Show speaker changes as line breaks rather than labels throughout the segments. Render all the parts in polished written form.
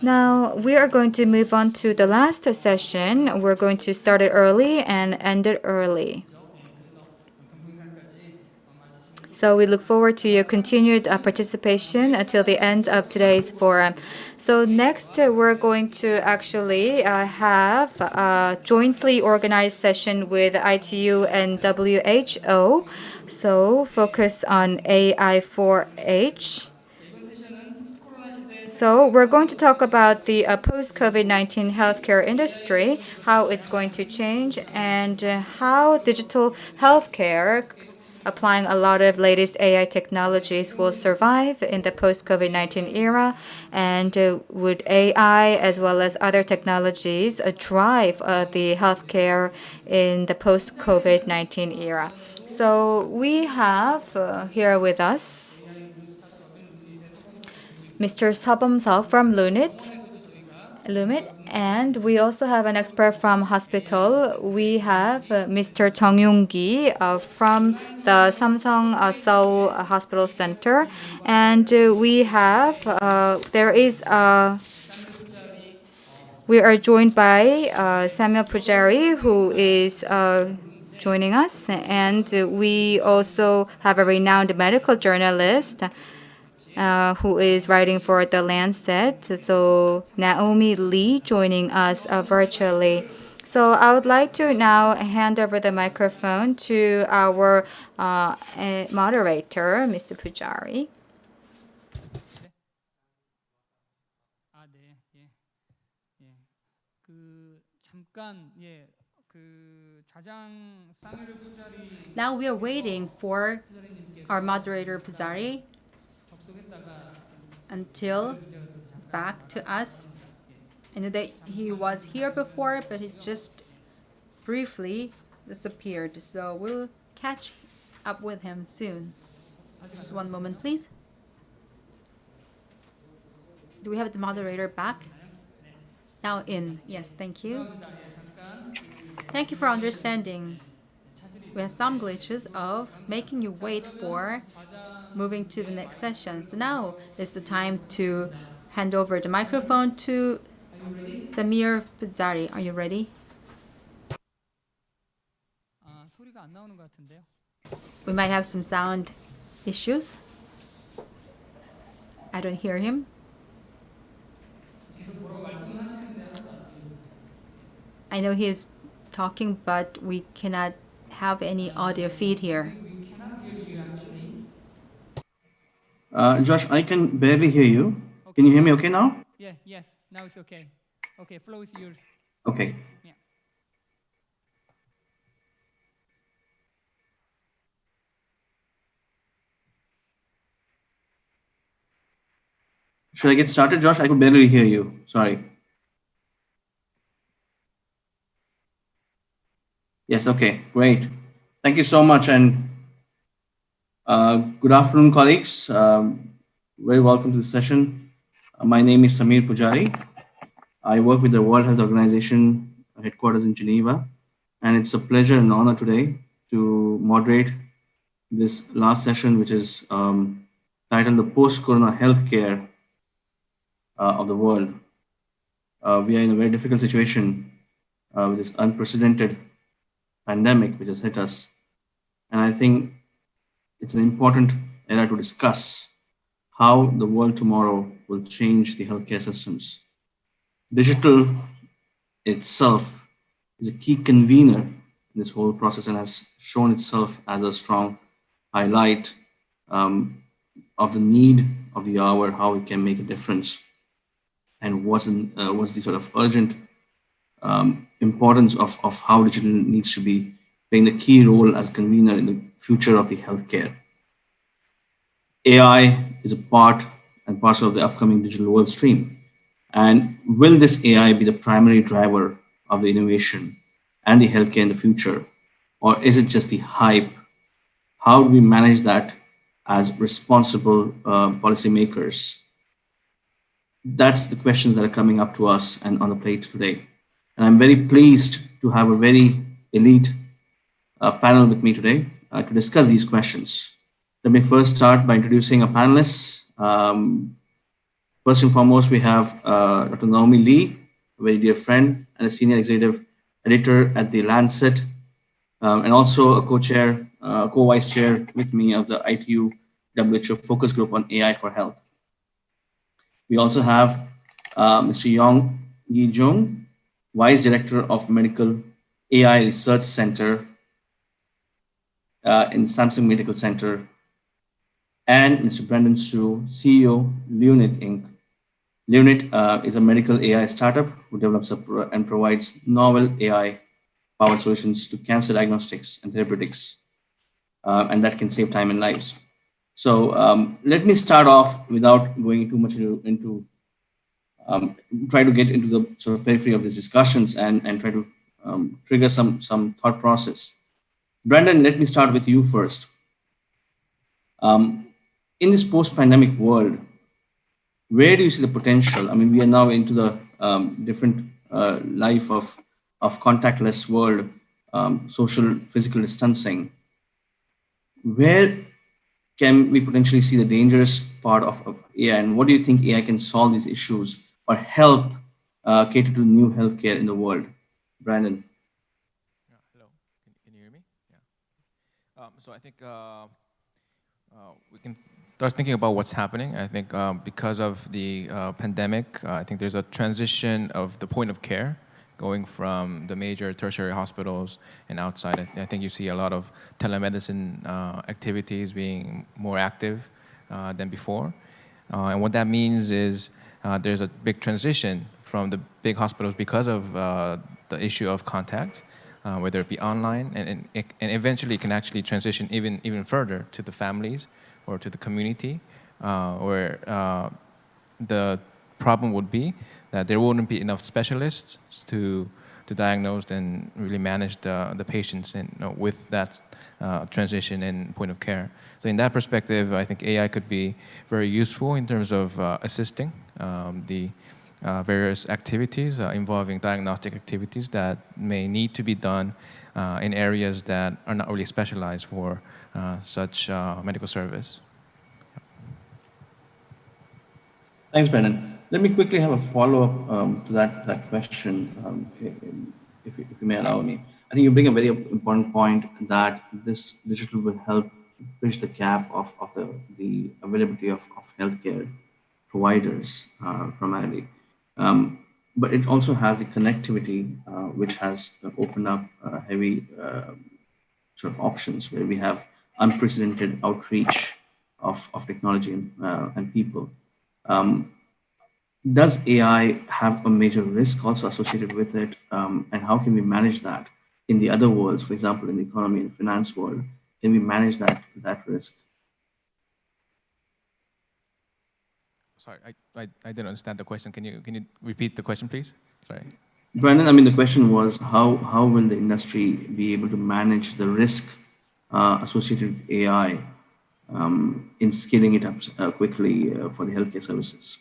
Now we are going to move on to the last session. We're going to start it early and end it early. So we look forward to your continued participation until the end of today's forum. So next, we're going to actually have a jointly organized session with ITU and WHO. So focus on AI4H. So we're going to talk about the post-COVID-19 healthcare industry, how it's going to change, and how digital healthcare, applying a lot of latest AI technologies, will survive in the post-COVID-19 era, and would AI as well as other technologies drive the healthcare in the post-COVID-19 era. So we have here with us Mr. Sabam from Lunit, and we also have an expert from hospital. We have Mr. Jung from the Samsung Seoul Hospital Center, and we are joined by Samuel Pujari, who is joining us, and we also have a renowned medical journalist who is writing for the Lancet. So Naomi Lee joining us virtually. So I would like to now hand over the microphone to our moderator, Mr. Pujari.
Now we are waiting for our moderator Pujari until he's back to us. I know that he was here before, but he just briefly disappeared. So we'll catch up with him soon. Just one moment, please. Do we have the moderator back? Now in. Yes, thank you. Thank you for understanding. We have some glitches of making you wait for moving to the next session. So now is the time to hand over the microphone to Samir Pujari. Are you ready? We might have some sound issues. I don't hear him. I know he is talking, but we cannot have any audio feed here.
Josh, I can barely hear you. Okay. Can you hear me okay now?
Yes, now it's okay. Okay, flow is yours.
Okay.
Yeah.
Should I get started, Josh? I could barely hear you. Sorry. Yes, okay, great. Thank you so much, and good afternoon, colleagues. Very welcome to the session. My name is Samir Pujari. I work with the World Health Organization headquarters in Geneva, and it's a pleasure and honor today to moderate this last session, which is titled The Post-Corona Healthcare of the World. We are in a very difficult situation with this unprecedented pandemic which has hit us. And I think it's an important era to discuss how the world tomorrow will change the healthcare systems. Digital itself is a key convener in this whole process and has shown itself as a strong highlight of the need of the hour, how it can make a difference, and what's the sort of urgent importance of how digital needs to be playing the key role as a convener in the future of the healthcare. AI is a part and parcel of the upcoming digital world stream. And will this AI be the primary driver of the innovation and the healthcare in the future? Or is it just the hype? How do we manage that as responsible policymakers? That's the questions that are coming up to us and on the plate today. And I'm very pleased to have a very elite panel with me today to discuss these questions. Let me first start by introducing our panelists. First and foremost, we have Dr. Naomi Lee, a very dear friend and a senior executive editor at the Lancet, and also a co-chair, co-vice chair with me of the ITU WHO focus group on AI for health. We also have Mr. Yong Jung, vice director of medical AI research center in Samsung Medical Center, and Mr. Brendan Su, CEO, Lunit Inc. Lunit is a medical AI startup who develops and provides novel AI-powered solutions to cancer diagnostics and therapeutics, and that can save time and lives. So let me start off without going too much into try to get into the sort of periphery of these discussions and try to trigger some thought process. Brandon, let me start with you first. In this post-pandemic world, where do you see the potential? I mean, we are now into the different life of contactless world, social physical distancing. Where can we potentially see the dangerous part of AI, and what do you think AI can solve these issues or help cater to new healthcare in the world? Brandon.
Hello, can you hear me? Yeah. So I think we can start thinking about what's happening. I think because of the pandemic, I think there's a transition of the point of care going from the major tertiary hospitals and outside. I think you see a lot of telemedicine activities being more active than before. And what that means is there's a big transition from the big hospitals because of the issue of contact, whether it be online, and eventually it can actually transition even further to the families or to the community, where the problem would be that there wouldn't be enough specialists to diagnose and really manage the patients with that transition in point of care. So in that perspective, I think AI could be very useful in terms of assisting the various activities involving diagnostic activities that may need to be done in areas that are not really specialized for such medical service.
Thanks, Brendan. Let me quickly have a follow-up to that question, if you may allow me. I think you bring a very important point that this digital will help bridge the gap of the availability of healthcare providers primarily. But it also has the connectivity, which has opened up heavy sort of options where we have unprecedented outreach of technology and people. Does AI have a major risk also associated with it? And how can we manage that in the other worlds, for example, in the economy and finance world? Can we manage that risk?
Sorry, I didn't understand the question. Can you repeat the question, please? Sorry.
Brandon, I mean, the question was how will the industry be able to manage the risk associated with AI in scaling it up quickly for the healthcare services?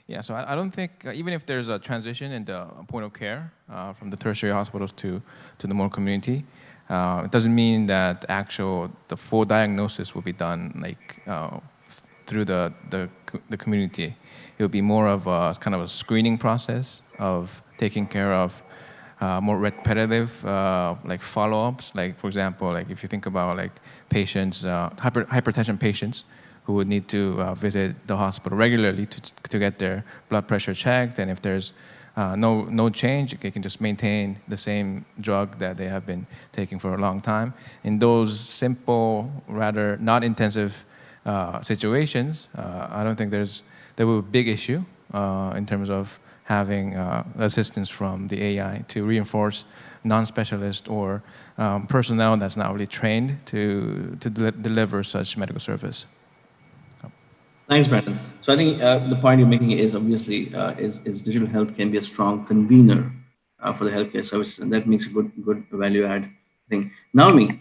Yeah, so I don't think, even if there's a transition in the point of care from the tertiary hospitals to the more community, it doesn't mean that the full diagnosis will be done through the community. It will be more of a kind of a screening process of taking care of more repetitive follow-ups. Like, for example, if you think about patients, hypertension patients, who would need to visit the hospital regularly to get their blood pressure checked, and if there's no change, they can just maintain the same drug that they have been taking for a long time. In those simple, rather not intensive situations, I don't think there will be a big issue in terms of having assistance from the AI to reinforce non-specialist or personnel that's not really trained to deliver such medical service.
Thanks, Brandon. So I think the point you're making is obviously is digital health can be a strong convener for the healthcare services, and that makes a good value add thing. Naomi,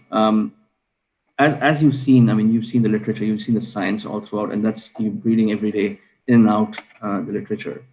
as you've seen, I mean, you've seen the literature, you've seen the science all throughout, and that's you reading every day in and out the literature.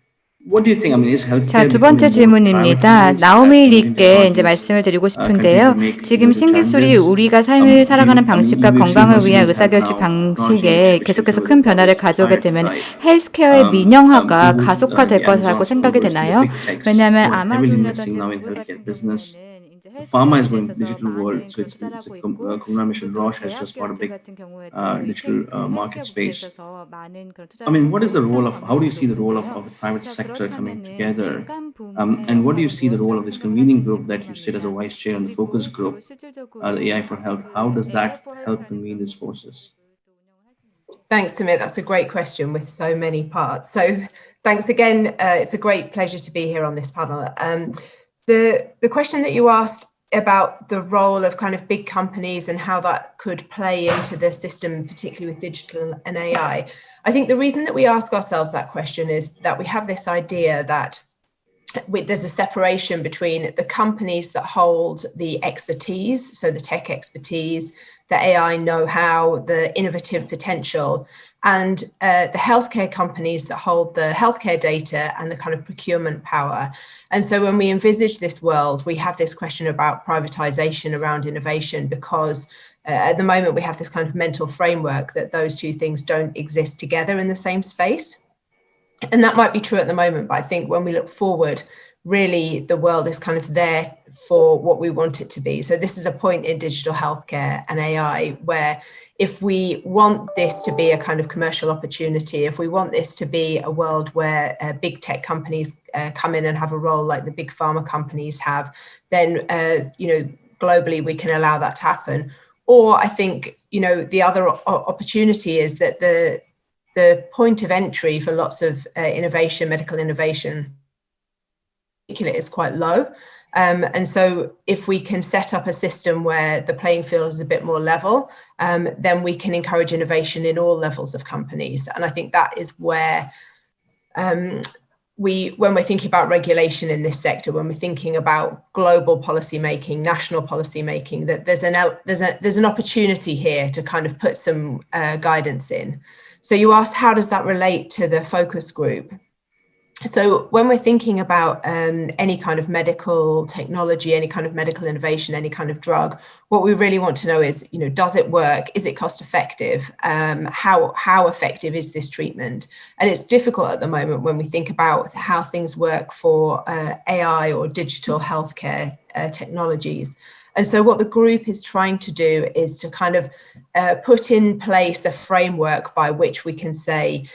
what do you think? I mean, is
자,
healthcare
두
becoming
번째
more
질문입니다.
privatized as
나오미
emerging
리께 이제
technologies
말씀을 드리고
continue to
싶은데요.
make
지금
emerging
신기술이
challenges?
우리가 삶을 살아가는
I mean,
방식과
we've seen
건강을 위한
Mercedes has
의사결정
now technology which
방식에
which can
계속해서
cover the
큰 변화를
obviously
가져오게
societal
되면
side.
헬스케어의 민영화가
Google's,
가속화될
the
것이라고
Amazons,
생각이
Ubers, the
되나요?
big techs
왜냐하면
who are heavily investing
아마존이라든지
now in
구글
healthcare
같은
business.
경우에는 이제
Pharma
헬스케어에
is going
대해서서
digital world,
많은
so
그런
it's
투자를
a
하고 있고, 그리고
conglomeration.
또
Roche has just bought a
제약기업들
big
같은 경우에도
digital
그
market
헬스케어 부분에
space.
있어서 많은 그런
I
투자를
mean, what
하고
is the
시장
role of, how do you
점유율도
see the role
높은데요.
of the private
자,
sector coming
그렇다면은
together?
민간 부문의
And what do you
역할은
see the role
무엇이라고
of this
생각을 할 수
convening
있는지
group that you sit as a
궁금합니다.
vice chair on the focus
그리고 또
group, the
실질적으로
AI for Health? How
그
does
AI
that
for
help
Health라는
convene
그런
these
워킹
forces?
그룹을 또 운영을 할 수 있는지.
Thanks, Samir. That's a great question with so many parts. So thanks again. It's a great pleasure to be here on this panel. The question that you asked about the role of kind of big companies and how that could play into the system, particularly with digital and AI. I think the reason that we ask ourselves that question is that we have this idea that there's a separation between the companies that hold the expertise, so the tech expertise, the AI know-how, the innovative potential, and the healthcare companies that hold the healthcare data and the kind of procurement power. And so when we envisage this world, we have this question about privatization around innovation, because at the moment we have this kind of mental framework that those two things don't exist together in the same space. And that might be true at the moment, but I think when we look forward, really the world is kind of there for what we want it to be. So this is a point in digital healthcare and AI where if we want this to be a kind of commercial opportunity, if we want this to be a world where big tech companies come in and have a role like the big pharma companies have, then globally we can allow that to happen. Or I think the other opportunity is that the point of entry for lots of innovation, medical innovation, is quite low. And so if we can set up a system where the playing field is a bit more level, then we can encourage innovation in all levels of companies. And I think that is where when we're thinking about regulation in this sector, when we're thinking about global policy making, national policy making, that there's an opportunity here to kind of put some guidance in. So you asked, how does that relate to the focus group? So when we're thinking about any kind of medical technology, any kind of medical innovation, any kind of drug, what we really want to know is, does it work? Is it cost effective? How effective is this treatment? And it's difficult at the moment when we think about how things work for AI or digital healthcare technologies. And so what the group is trying to do is to kind of put in place a framework by which we can say,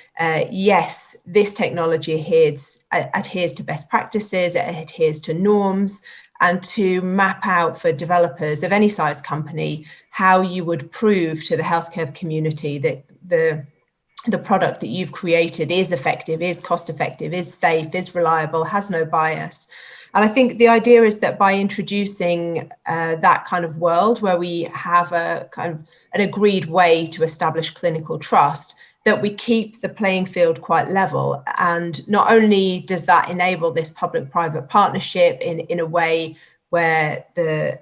yes, this technology adheres to best practices, it adheres to norms, and to map out for developers of any size company how you would prove to the healthcare community that the product that you've created is effective, is cost effective, is safe, is reliable, has no bias. And I think the idea is that by introducing that kind of world where we have a kind of an agreed way to establish clinical trust, that we keep the playing field quite level. And not only does that enable this public-private partnership in a way where the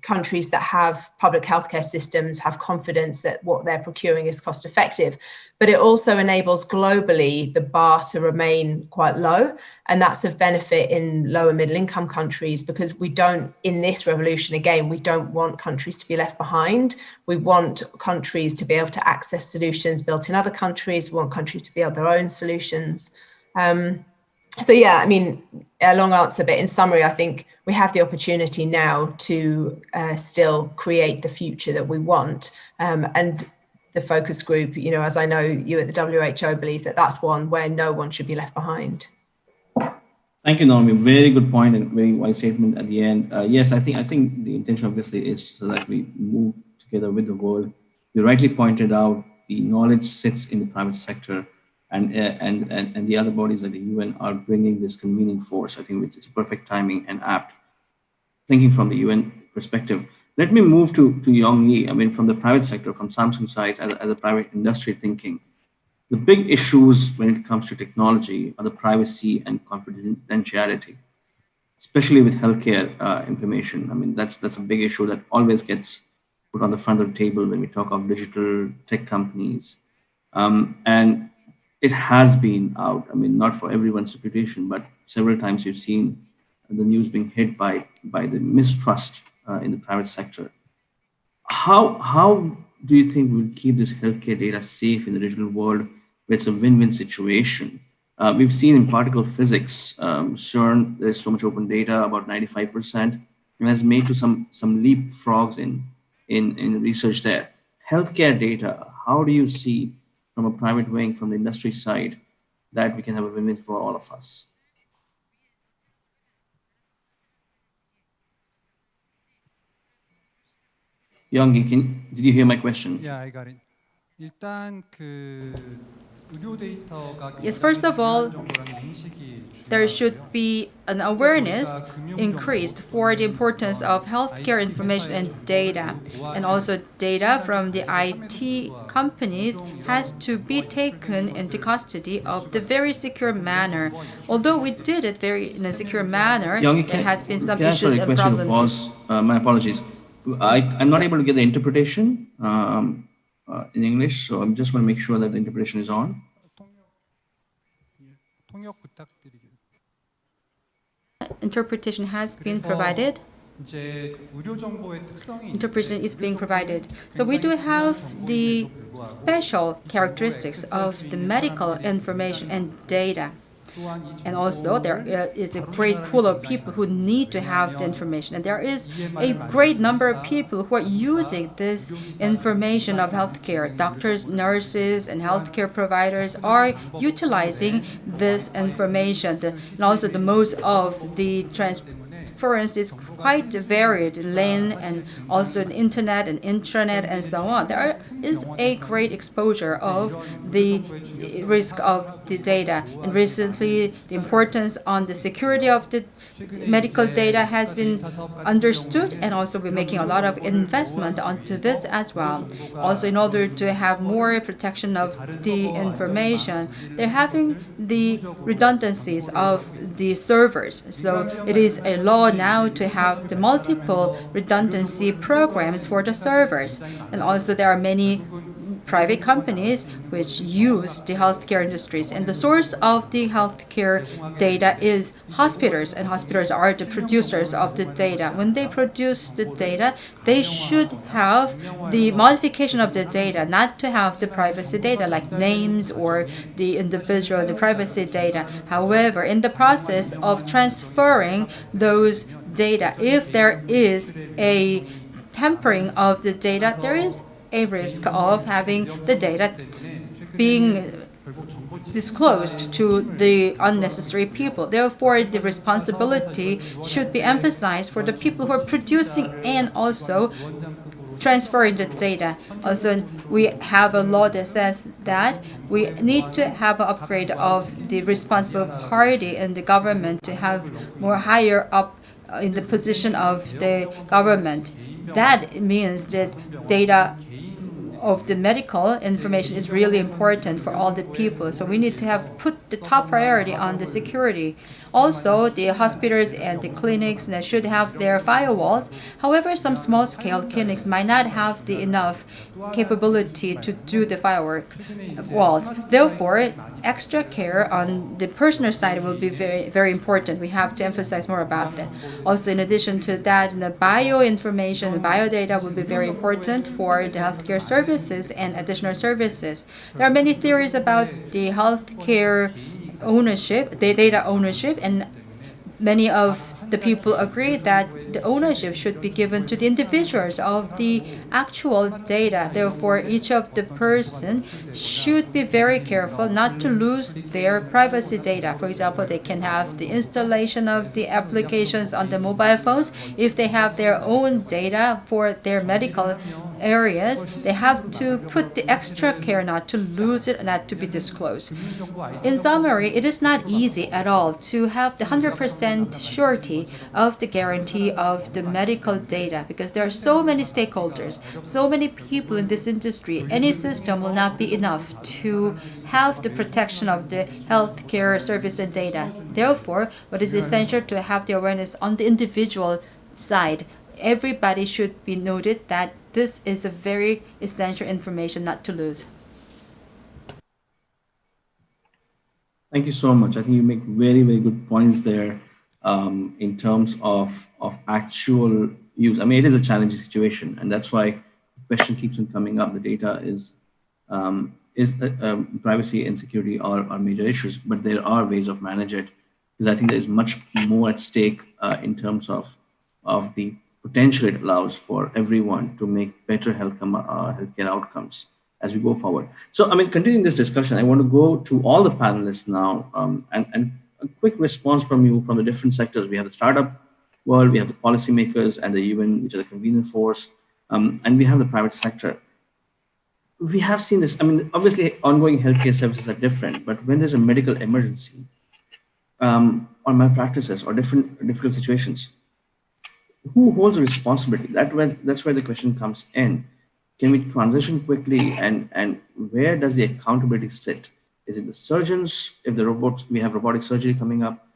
countries that have public healthcare systems have confidence that what they're procuring is cost effective, but it also enables globally the bar to remain quite low. And that's of benefit in lower middle income countries, because we don't, in this revolution, again, we don't want countries to be left behind. We want countries to be able to access solutions built in other countries. We want countries to build their own solutions. So yeah, I mean, a long answer, but in summary, I think we have the opportunity now to still create the future that we want. And the focus group, as I know you at the WHO believe that that's one where no one should be left behind.
Thank you, Naomi. Very good point and very wise statement at the end. Yes, I think the intention obviously is so that we move together with the world. You rightly pointed out the knowledge sits in the private sector, and the other bodies like the UN are bringing this convening force. I think which is perfect timing and apt. Thinking from the UN perspective, let me move to Yong. I mean, from the private sector, from Samsung side, as a private industry thinking. The big issues when it comes to technology are the privacy and confidentiality, especially with healthcare information. I mean, that's a big issue that always gets put on the front of the table when we talk of digital tech companies. And it has been out. I mean, not for everyone's reputation, but several times you've seen the news being hit by the mistrust in the private sector. How do you think we'll keep this healthcare data safe in the digital world where it's a win-win situation? We've seen in particle physics, CERN, there's so much open data, about 95%, and has made to some leapfrogs in research there. Healthcare data, how do you see from a private wing, from the industry side, that we can have a win-win for all of us? Young, did you hear my question?
Yeah, I got it. 일단 그 의료 데이터가
Yes, first of all, there should be an awareness increased for the importance of healthcare information and data. And also data from the IT companies has to be taken into custody of the very secure manner. Although we did it in a secure manner,
Young,
there has been some
can I ask for
issues
a
and
question to
problems.
pause? My apologies. I'm not able to get the interpretation in English, so I'm just want to make sure that the interpretation is on.
통역 부탁드리겠습니다.
Interpretation has been provided.
이제 의료 정보의 특성이
Interpretation is being provided. So we do have the special characteristics of the medical information and data. And also there is a great pool of people who need to have the information. And there is a great number of people who are using this information of healthcare. Doctors, nurses, and healthcare providers are utilizing this information. And also the modes of the transference is quite varied in LAN and also in internet and intranet and so on. There is a great exposure of the risk of the data. And recently, the importance on the security of the medical data has been understood, and also we're making a lot of investment onto this as well. Also, in order to have more protection of the information, they're having the redundancies of the servers. So it is a law now to have the multiple redundancy programs for the servers. And also there are many private companies which use the healthcare industries. And the source of the healthcare data is hospitals, and hospitals are the producers of the data. When they produce the data, they should have the modification of the data, not to have the privacy data like names or the individual, the privacy data. However, in the process of transferring those data, if there is a tampering of the data, there is a risk of having the data being disclosed to the unnecessary people. Therefore, the responsibility should be emphasized for the people who are producing and also transferring the data. Also, we have a law that says that we need to have an upgrade of the responsible party in the government to have more higher up in the position of the government. That means that data of the medical information is really important for all the people. So we need to have put the top priority on the security. Also, the hospitals and the clinics should have their firewalls. However, some small-scale clinics might not have the enough capability to do the walls. Therefore, extra care on the personal side will be very, very important. We have to emphasize more about that. Also, in addition to that, the bio information, bio data will be very important for the healthcare services and additional services. There are many theories about the healthcare ownership, the data ownership, and many of the people agree that the ownership should be given to the individuals of the actual data. Therefore, each of the person should be very careful not to lose their privacy data. For example, they can have the installation of the applications on the mobile phones. If they have their own data for their medical areas, they have to put the extra care not to lose it, not to be disclosed. In summary, it is not easy at all to have the 100% surety of the guarantee of the medical data, because there are so many stakeholders, so many people in this industry. Any system will not be enough to have the protection of the healthcare service and data. Therefore, what is essential to have the awareness on the individual side. Everybody should be noted that this is a very essential information not to lose.
Thank you so much. I think you make very, very good points there in terms of actual use. I mean, it is a challenging situation, and that's why the question keeps on coming up. The data is privacy and security are major issues, but there are ways of manage it because I think there is much more at stake in terms of the potential it allows for everyone to make better healthcare outcomes as we go forward. So, I mean, continuing this discussion, I want to go to all the panelists now and a quick response from you from the different sectors. We have the startup world, we have the policymakers and the UN, which are the convening force, and we have the private sector. We have seen this. I mean, obviously, ongoing healthcare services are different, but when there's a medical emergency or malpractices or different difficult situations, who holds the responsibility? That's where the question comes in. Can we transition quickly, and where does the accountability sit? Is it the surgeons? If the robots, we have robotic surgery coming up,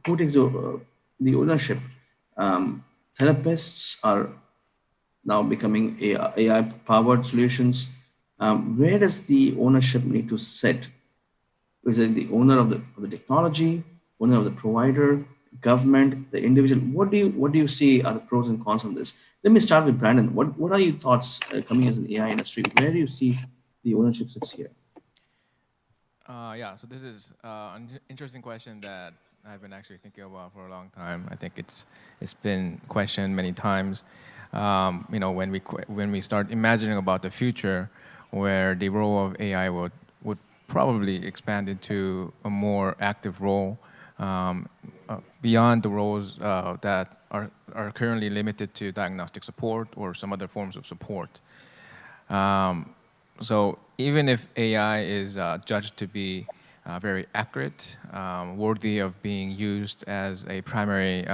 who takes the ownership? Therapists are now becoming AI powered solutions. Where does the ownership need to sit? Is it the owner of the technology, owner of the provider, government, the individual? What do you see are the pros and cons of this? Let me start with Brandon. What are your thoughts coming as an AI industry? Where do you see the ownership sits here?
Yeah, so this is an interesting question that I've been actually thinking about for a long time. I think it's been questioned many times. When we start imagining about the future, where the role of AI would probably expand into a more active role beyond the roles that are currently limited to diagnostic support or some other forms of support. So even if AI is judged to be very accurate, worthy of being used as a primary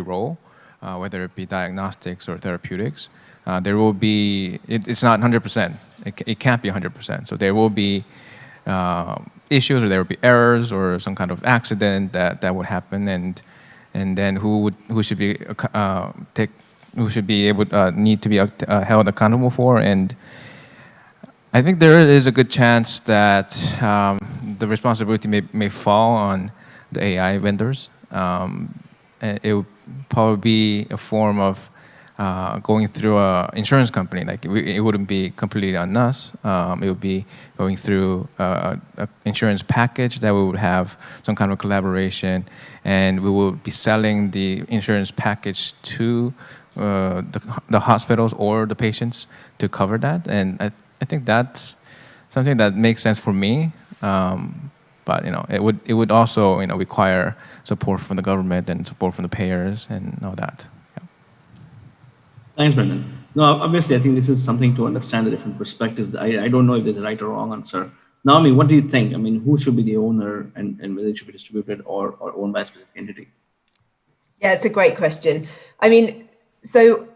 role, whether it be diagnostics or therapeutics, there will be, it's not 100%. It can't be 100%. So there will be issues, or there will be errors, or some kind of accident that would happen, and then who should be need to be held accountable for. And I think there is a good chance that the responsibility may fall on the AI vendors. It would probably be a form of going through an insurance company. Like it wouldn't be completely on us. It would be going through an insurance package that we would have some kind of collaboration, and we will be selling the insurance package to the hospitals or the patients to cover that. And I think that's something that makes sense for me. But it would also require support from the government and support from the payers and all that.
Thanks, Brendan. No, obviously, I think this is something to understand the different perspectives. I don't know if there's a right or wrong answer. Naomi, what do you think? I mean, who should be the owner, and whether it should be distributed or owned by a specific entity?
Yeah, it's a great question. I mean, so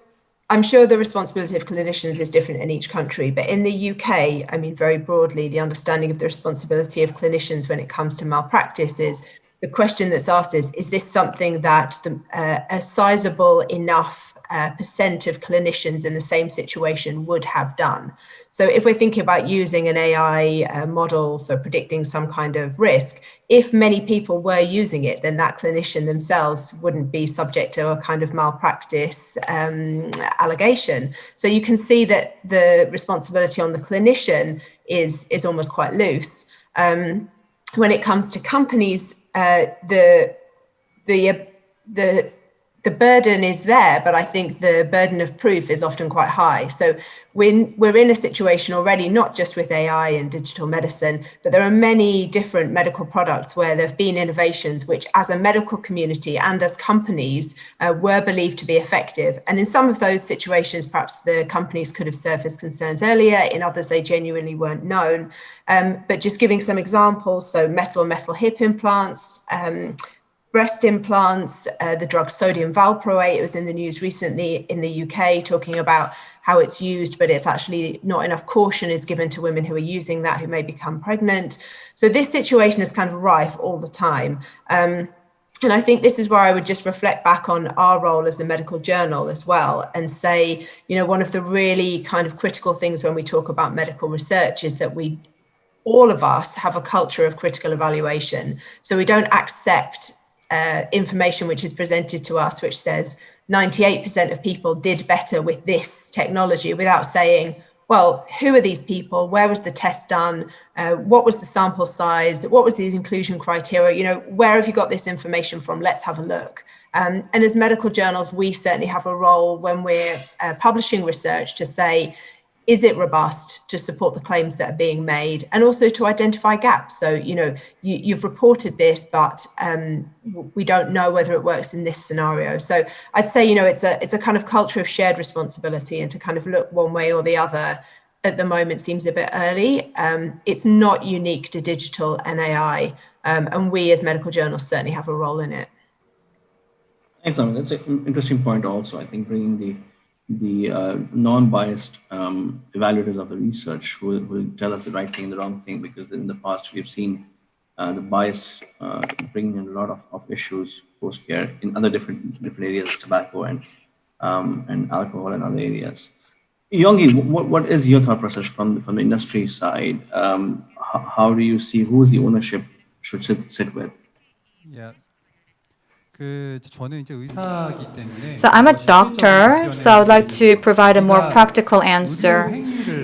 I'm sure the responsibility of clinicians is different in each country, but in the UK, I mean, very broadly, the understanding of the responsibility of clinicians when it comes to malpractice is, the question that's asked is this something that a sizable enough percent of clinicians in the same situation would have done? So if we're thinking about using an AI model for predicting some kind of risk, if many people were using it, then that clinician themselves wouldn't be subject to a kind of malpractice allegation. So you can see that the responsibility on the clinician is almost quite loose. When it comes to companies, the burden is there, but I think the burden of proof is often quite high. So we're in a situation already, not just with AI and digital medicine, but there are many different medical products where there have been innovations which, as a medical community and as companies, were believed to be effective. And in some of those situations, perhaps the companies could have surfaced concerns earlier. In others, they genuinely weren't known. But just giving some examples, so metal hip implants, breast implants, the drug sodium valproate. It was in the news recently in the UK talking about how it's used, but it's actually not enough caution is given to women who are using that, who may become pregnant. So this situation is kind of rife all the time. And I think this is where I would just reflect back on our role as a medical journal as well, and say, one of the really kind of critical things when we talk about medical research is that we all of us have a culture of critical evaluation. So we don't accept information which is presented to us, which says 98% of people did better with this technology, without saying, well, who are these people? Where was the test done? What was the sample size? What was the inclusion criteria? You know, where have you got this information from? Let's have a look. And as medical journals, we certainly have a role when we're publishing research to say, is it robust to support the claims that are being made, and also to identify gaps? So, you know, you've reported this, but we don't know whether it works in this scenario. So I'd say, you know, it's a kind of culture of shared responsibility, and to kind of look one way or the other at the moment seems a bit early. It's not unique to digital and AI, and we as medical journals certainly have a role in it.
Thanks, Naomi. That's an interesting point also. I think bringing the non-biased evaluators of the research who will tell us the right thing and the wrong thing, because in the past we've seen the bias bringing in a lot of issues post-care in other different areas, tobacco and alcohol and other areas. Yongi, what is your thought process from the industry side? How do you see who's the ownership should sit with?
Yeah. 저는 이제 의사이기 때문에
So I'm a doctor, so I would like to provide a more practical answer.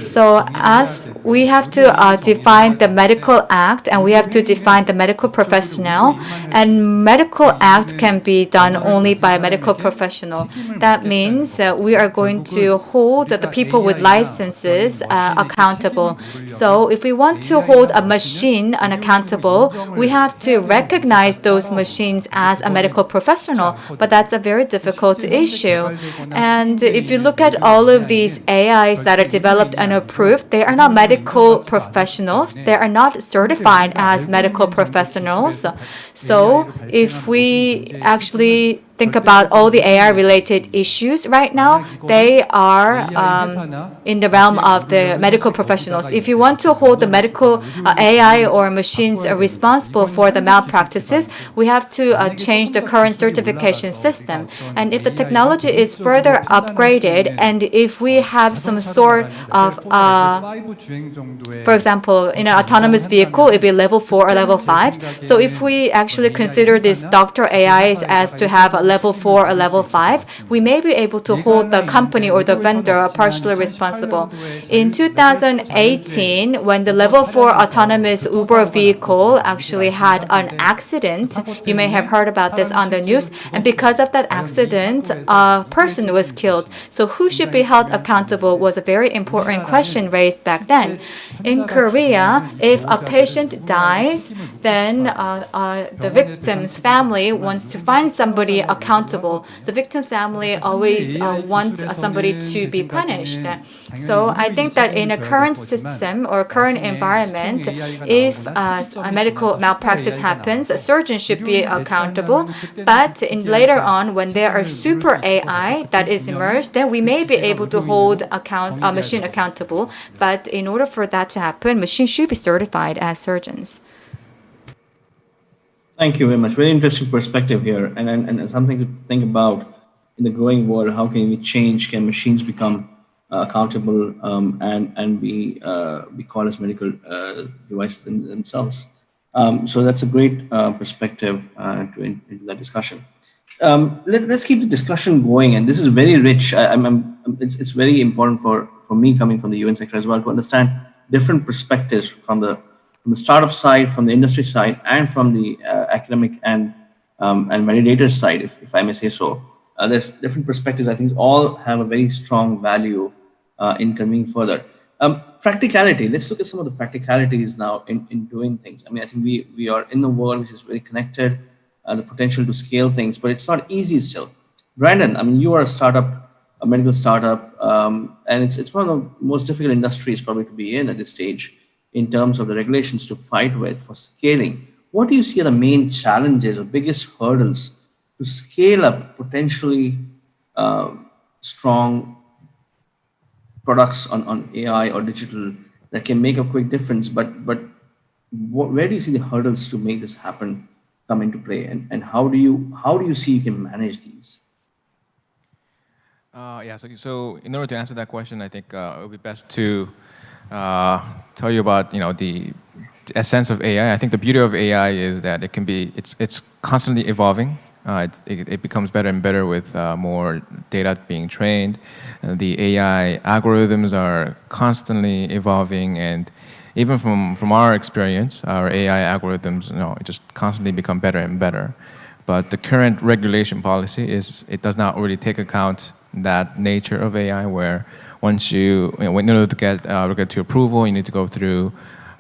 So as we have to define the medical act, and we have to define the medical professional, and medical act can be done only by a medical professional. That means we are going to hold the people with licenses accountable. So if we want to hold a machine unaccountable, we have to recognize those machines as a medical professional, but that's a very difficult issue. And if you look at all of these AIs that are developed and approved, they are not medical professionals. They are not certified as medical professionals. So if we actually think about all the AI-related issues right now, they are in the realm of the medical professionals. If you want to hold the medical AI or machines responsible for the malpractices, we have to change the current certification system. And if the technology is further upgraded, and if we have some sort of, for example, in an autonomous vehicle, it'd be level 4 or level 5. So if we actually consider these doctor AIs as to have a level 4 or level 5, we may be able to hold the company or the vendor partially responsible. In 2018, when the level 4 autonomous Uber vehicle actually had an accident, you may have heard about this on the news, and because of that accident, a person was killed. So who should be held accountable was a very important question raised back then. In Korea, if a patient dies, then the victim's family wants to find somebody accountable. The victim's family always wants somebody to be punished. So I think that in a current system or current environment, if a medical malpractice happens, a surgeon should be accountable. But later on, when there are super AI that is emerged, then we may be able to hold a machine accountable. But in order for that to happen, machines should be certified as surgeons.
Thank you very much. Very interesting perspective here, and something to think about in the growing world. How can we change? Can machines become accountable and be called as medical devices themselves? So that's a great perspective into that discussion. Let's keep the discussion going, and this is very rich. It's very important for me coming from the UN sector as well to understand different perspectives from the startup side, from the industry side, and from the academic and validator side, if I may say so. There's different perspectives. I think all have a very strong value in convening further. Practicality. Let's look at some of the practicalities now in doing things. I mean, I think we are in the world which is very connected, the potential to scale things, but it's not easy still. Brandon, I mean, you are a startup, a medical startup, and it's one of the most difficult industries probably to be in at this stage, in terms of the regulations to fight with for scaling. What do you see are the main challenges or biggest hurdles to scale up potentially strong products on AI or digital that can make a quick difference? But where do you see the hurdles to make this happen come into play, and how do you see you can manage these?
So in order to answer that question, I think it would be best to tell you about the essence of AI. I think the beauty of AI is that it's constantly evolving. It becomes better and better with more data being trained. The AI algorithms are constantly evolving, and even from our experience, our AI algorithms, it just constantly become better and better. But the current regulation policy it does not really take account that nature of AI, where once in order to get regulatory approval, you need to go through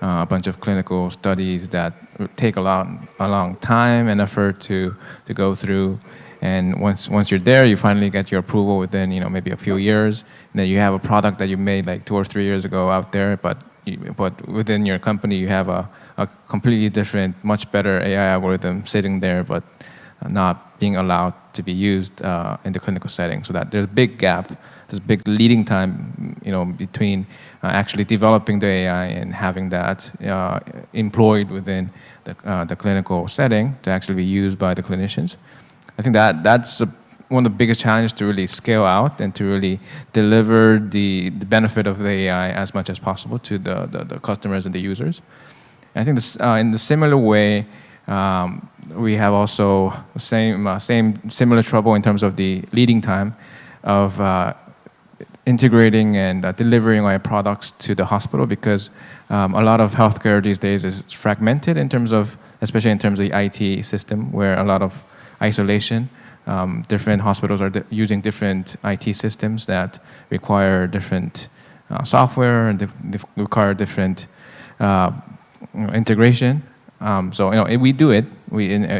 a bunch of clinical studies that take a long time and effort to go through. And once you're there, you finally get your approval within maybe a few years. And then you have a product that you made like 2 or 3 years ago out there, but within your company you have a completely different, much better AI algorithm sitting there, but not being allowed to be used in the clinical setting. So that there's a big gap, there's big leading time, between actually developing the AI and having that employed within the clinical setting to actually be used by the clinicians. I think that's one of the biggest challenges, to really scale out and to really deliver the benefit of the AI as much as possible to the customers and the users. And I think this, in the similar way, we have also similar trouble in terms of the leading time of integrating and delivering our products to the hospital, because a lot of healthcare these days is fragmented especially in terms of the IT system, where a lot of isolation. Different hospitals are using different IT systems that require different software and require different integration. So we do it.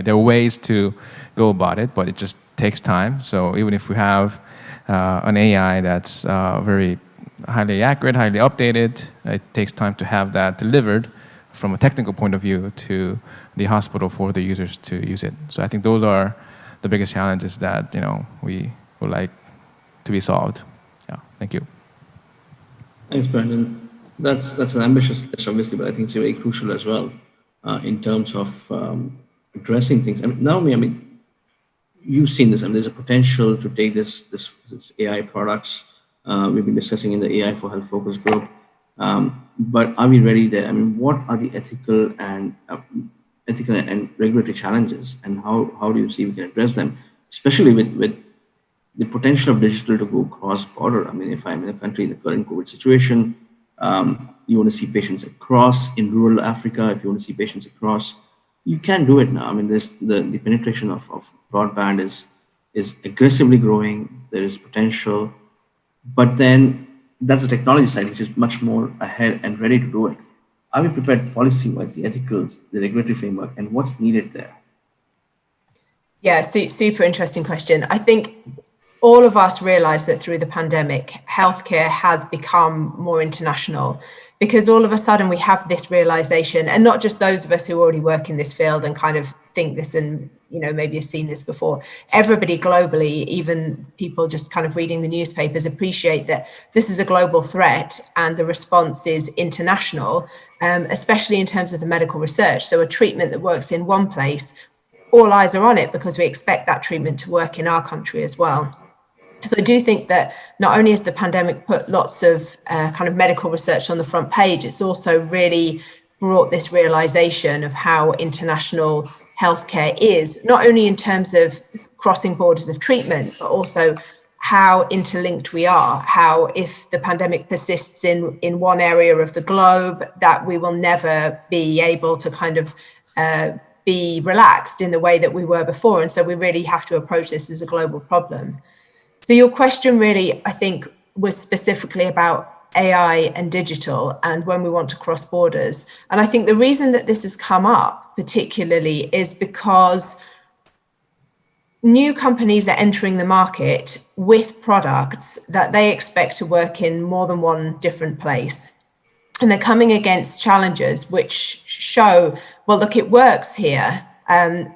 There are ways to go about it, but it just takes time. So even if we have an AI that's very highly accurate, highly updated, it takes time to have that delivered from a technical point of view to the hospital for the users to use it. So I think those are the biggest challenges that we would like to be solved. Yeah, thank you.
Thanks, Brandon. That's an ambitious list, obviously, but I think it's very crucial as well in terms of addressing things. Naomi, you've seen this. There's a potential to take this AI products. We've been discussing in the AI for Health focus group. But are we ready there? What are the ethical and regulatory challenges, and how do you see we can address them, especially with the potential of digital to go cross-border? If I'm in a country in the current COVID situation, you want to see patients across in rural Africa, if you want to see patients across, you can do it now. There's the penetration of broadband is aggressively growing. There is potential, but then that's the technology side, which is much more ahead and ready to do it. Are we prepared policy-wise, the ethicals, the regulatory framework, and what's needed there?
Yeah, super interesting question. I think all of us realize that through the pandemic, healthcare has become more international, because all of a sudden we have this realization, and not just those of us who already work in this field and kind of think this and maybe have seen this before. Everybody globally, even people just kind of reading the newspapers, appreciate that this is a global threat and the response is international, especially in terms of the medical research. So a treatment that works in one place, all eyes are on it because we expect that treatment to work in our country as well. So I do think that not only has the pandemic put lots of kind of medical research on the front page, it's also really brought this realization of how international healthcare is, not only in terms of crossing borders of treatment, but also how interlinked we are, how if the pandemic persists in one area of the globe, that we will never be able to kind of be relaxed in the way that we were before. And so we really have to approach this as a global problem. So your question really, I think, was specifically about AI and digital and when we want to cross borders. And I think the reason that this has come up particularly is because new companies are entering the market with products that they expect to work in more than one different place. And they're coming against challenges which show, well, look, it works here.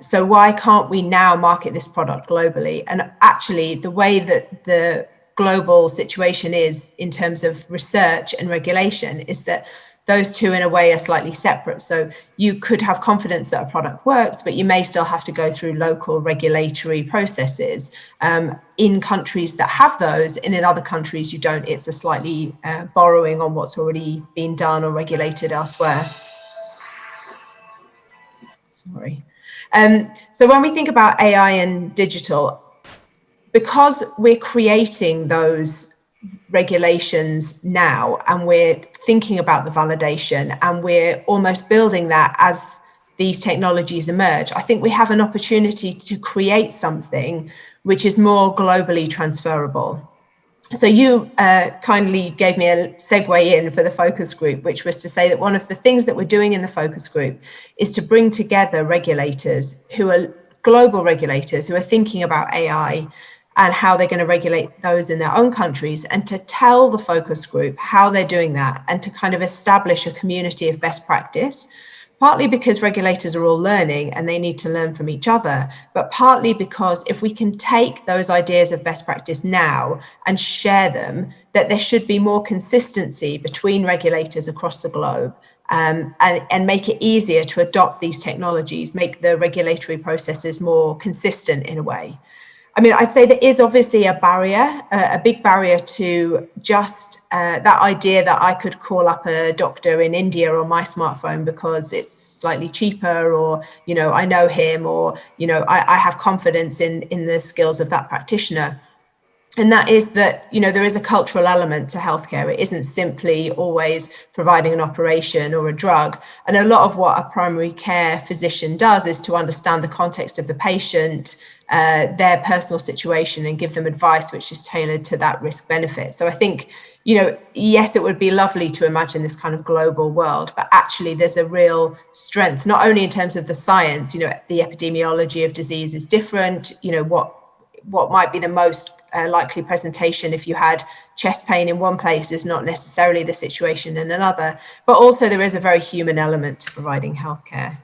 So why can't we now market this product globally? And actually, the way that the global situation is in terms of research and regulation is that those two in a way are slightly separate. So you could have confidence that a product works, but you may still have to go through local regulatory processes in countries that have those, and in other countries you don't. It's a slightly borrowing on what's already been done or regulated elsewhere. Sorry. So when we think about AI and digital, because we're creating those regulations now and we're thinking about the validation and we're almost building that as these technologies emerge, I think we have an opportunity to create something which is more globally transferable. So you kindly gave me a segue in for the focus group, which was to say that one of the things that we're doing in the focus group is to bring together regulators who are global regulators who are thinking about AI and how they're going to regulate those in their own countries, and to tell the focus group how they're doing that and to kind of establish a community of best practice. Partly because regulators are all learning and they need to learn from each other, but partly because if we can take those ideas of best practice now and share them, that there should be more consistency between regulators across the globe, and make it easier to adopt these technologies, make the regulatory processes more consistent in a way. I mean, I'd say there is obviously a barrier, a big barrier to just that idea that I could call up a doctor in India on my smartphone because it's slightly cheaper, or, you know, I know him, or, you know, I have confidence in the skills of that practitioner. And that is that, you know, there is a cultural element to healthcare. It isn't simply always providing an operation or a drug. And a lot of what a primary care physician does is to understand the context of the patient, their personal situation, and give them advice which is tailored to that risk benefit. So I think, you know, yes, it would be lovely to imagine this kind of global world, but actually there's a real strength, not only in terms of the science, you know, the epidemiology of disease is different, you know, what might be the most likely presentation if you had chest pain in one place is not necessarily the situation in another, but also there is a very human element to providing healthcare.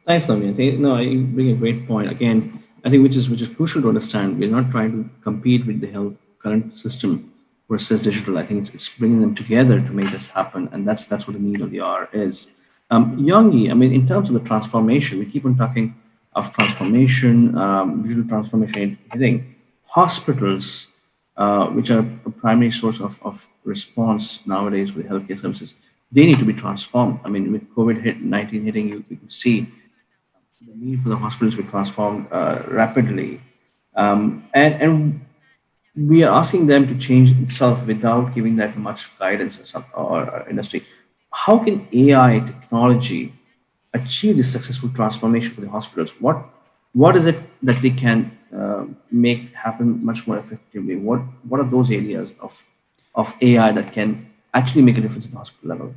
Thanks, Naomi. I think, no, you bring a great point. Again, I think which is crucial to understand. We're not trying to compete with the health current system versus digital. I think it's bringing them together to make this happen, and that's what the need of the hour is. Yong, I mean, in terms of the transformation, we keep on talking of transformation, digital transformation hitting hospitals, which are a primary source of response nowadays with healthcare services. They need to be transformed. I mean, with COVID-19 hitting, you can see the need for the hospitals to be transformed rapidly. And we are asking them to change itself without giving that much guidance or industry. How can AI technology achieve this successful transformation for the hospitals? What is it that they can make happen much more effectively? What are those areas of AI that can actually make a difference at the hospital level?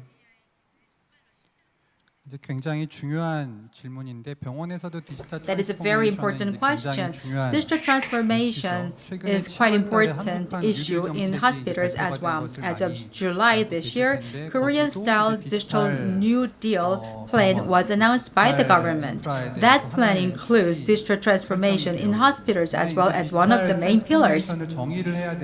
이제 굉장히 중요한 질문인데 병원에서도 디지털
That is a very important question. Digital transformation is quite important issue in hospitals as well. As of July this year, Korean-style digital New Deal plan was announced by the government. That plan includes digital transformation in hospitals as well as one of the main pillars.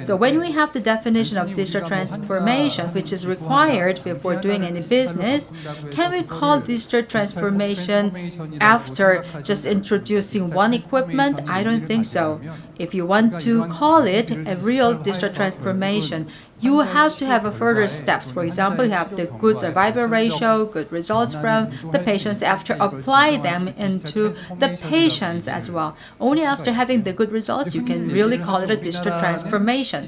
So when we have the definition of digital transformation, which is required before doing any business, can we call digital transformation after just introducing one equipment? I don't think so. If you want to call it a real digital transformation, you have to have further steps. For example, you have the good survival ratio, good results from the patients after apply them into the patients as well. Only after having the good results, you can really call it a digital transformation.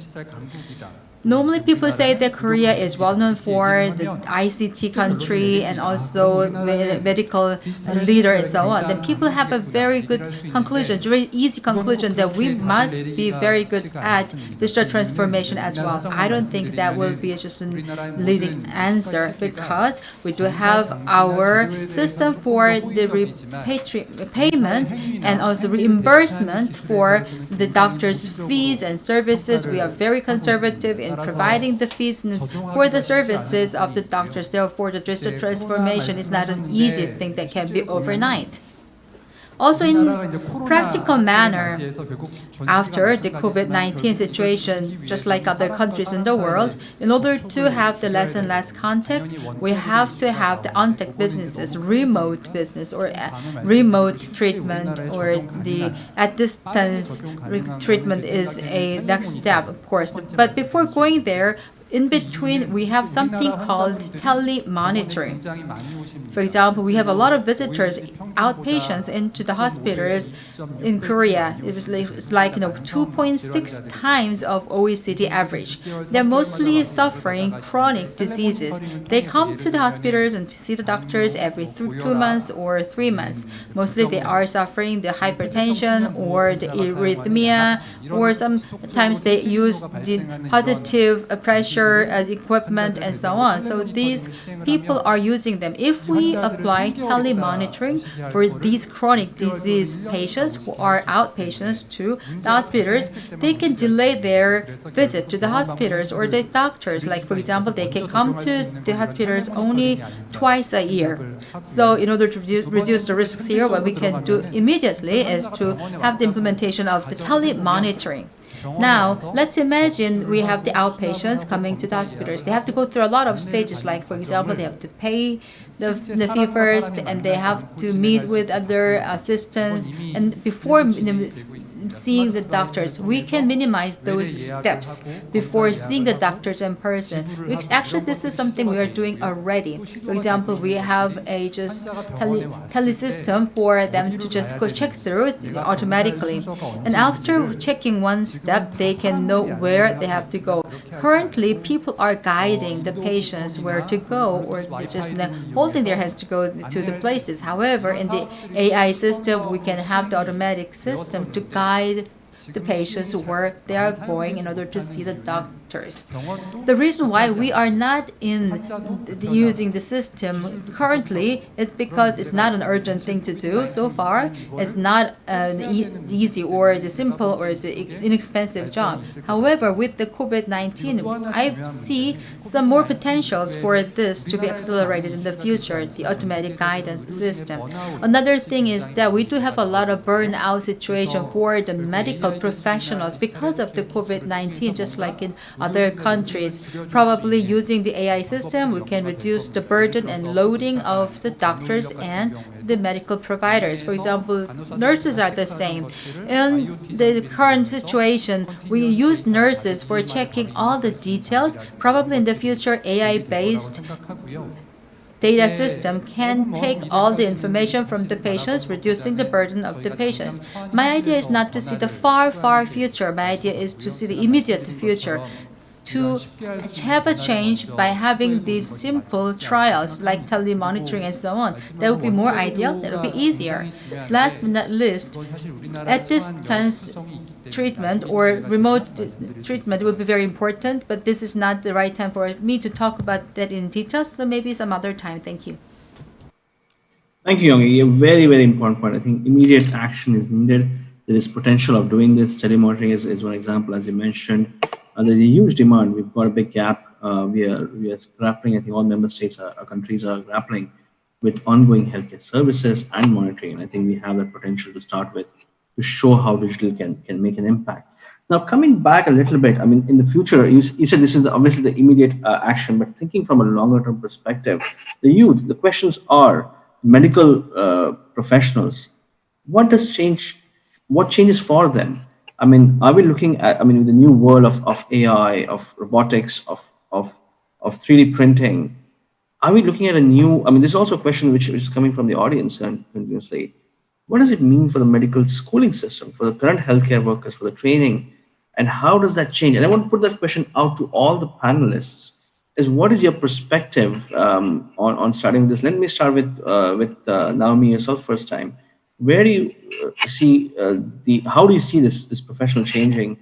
Normally, people say that Korea is well known for the ICT country and also medical leader and so on. Then people have a very good conclusion, very easy conclusion that we must be very good at digital transformation as well. I don't think that will be just a leading answer because we do have our system for the payment and also reimbursement for the doctor's fees and services. We are very conservative in providing the fees for the services of the doctors. Therefore, the digital transformation is not an easy thing that can be overnight. Also, in practical manner, after the COVID-19 situation, just like other countries in the world, in order to have the less and less contact, we have to have the on-tech businesses, remote business or remote treatment, or the at-distance treatment is a next step, of course. But before going there, in between, we have something called telemonitoring. For example, we have a lot of visitors, outpatients into the hospitals in Korea. It's like 2.6 times of OECD average. They're mostly suffering chronic diseases. They come to the hospitals and to see the doctors every 2 months or 3 months. Mostly they are suffering the hypertension or the arrhythmia, or sometimes they use the positive pressure equipment and so on. So these people are using them. If we apply telemonitoring for these chronic disease patients who are outpatients to the hospitals, they can delay their visit to the hospitals or the doctors. Like, for example, they can come to the hospitals only twice a year. So in order to reduce the risks here, what we can do immediately is to have the implementation of the telemonitoring. Now, let's imagine we have the outpatients coming to the hospitals. They have to go through a lot of stages, like, for example, they have to pay the fee first, and they have to meet with other assistants. And before seeing the doctors, we can minimize those steps before seeing the doctors in person. Actually, this is something we are doing already. For example, we have a just tele system for them to just go check through it automatically. And after checking one step, they can know where they have to go. Currently, people are guiding the patients where to go, or just holding their hands to go to the places. However, in the AI system, we can have the automatic system to guide the patients where they are going in order to see the doctors. The reason why we are not using the system currently is because it's not an urgent thing to do so far. It's not the easy or the simple or the inexpensive job. However, with the COVID-19, I see some more potentials for this to be accelerated in the future, the automatic guidance system. Another thing is that we do have a lot of burnout situation for the medical professionals because of the COVID-19, just like in other countries. Probably using the AI system, we can reduce the burden and loading of the doctors and the medical providers. For example, nurses are the same. In the current situation, we use nurses for checking all the details. Probably in the future, AI-based data system can take all the information from the patients, reducing the burden of the patients. My idea is not to see the far, far future. My idea is to see the immediate future, to have a change by having these simple trials like telemonitoring and so on. That would be more ideal. That would be easier. Last but not least, at distance treatment or remote treatment will be very important, but this is not the right time for me to talk about that in detail, so maybe some other time. Thank you.
Thank you, Yong. A very, very important point. I think immediate action is needed. There is potential of doing this. Telemonitoring is one example, as you mentioned. There's a huge demand. We've got a big gap. We are grappling. I think all member states, our countries are grappling with ongoing healthcare services and monitoring. And I think we have that potential to start with, to show how digital can make an impact. Now, coming back a little bit, I mean, in the future, you said this is obviously the immediate action, but thinking from a longer term perspective, the youth, the questions are medical professionals. What changes for them? I mean, are we looking at, I mean, the new world of AI, of robotics, of 3D printing, are we looking at a new, I mean, this is also a question which is coming from the audience continuously. What does it mean for the medical schooling system, for the current healthcare workers, for the training, and how does that change? And I want to put that question out to all the panelists: is what is your perspective on starting this? Let me start with Naomi, yourself first time. Where do you see how do you see this professional changing?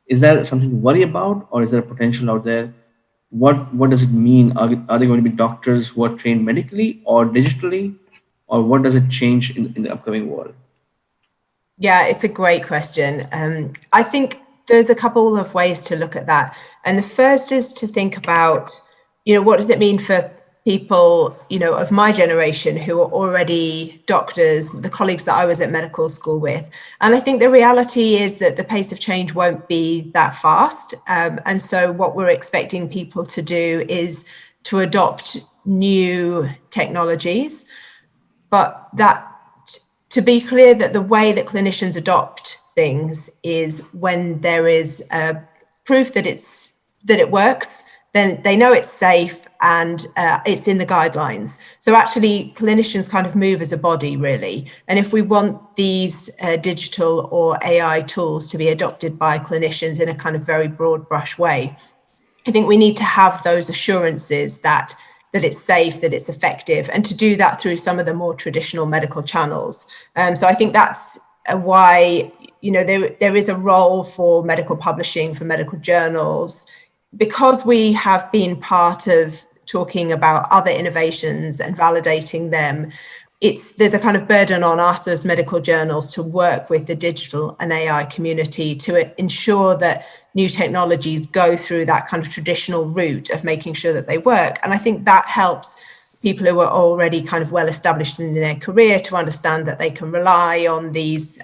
Is there something to worry about, or is there a potential out there? What does it mean? Are they going to be doctors who are trained medically or digitally? Or what does it change in the upcoming world?
Yeah, it's a great question. I think there's a couple of ways to look at that. And the first is to think about, what does it mean for people, of my generation who are already doctors, the colleagues that I was at medical school with. And I think the reality is that the pace of change won't be that fast. And so what we're expecting people to do is to adopt new technologies. But that, to be clear, that the way that clinicians adopt things is when there is proof that it works, then they know it's safe and it's in the guidelines. So actually clinicians kind of move as a body, really. And if we want these digital or AI tools to be adopted by clinicians in a kind of very broad brush way, I think we need to have those assurances that it's safe, that it's effective, and to do that through some of the more traditional medical channels. So I think that's why, you know, there is a role for medical publishing, for medical journals, because we have been part of talking about other innovations and validating them. There's a kind of burden on us as medical journals to work with the digital and AI community to ensure that new technologies go through that kind of traditional route of making sure that they work. And I think that helps people who are already kind of well established in their career to understand that they can rely on these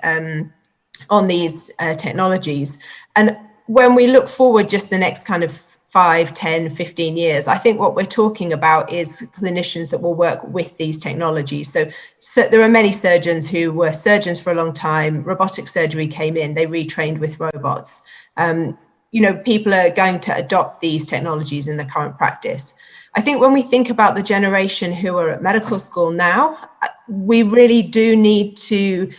technologies. And when we look forward just the next kind of 5, 10, 15 years, I think what we're talking about is clinicians that will work with these technologies. So there are many surgeons who were surgeons for a long time. Robotic surgery came in, they retrained with robots. You know, people are going to adopt these technologies in the current practice. I think when we think about the generation who are at medical school now, we really do need to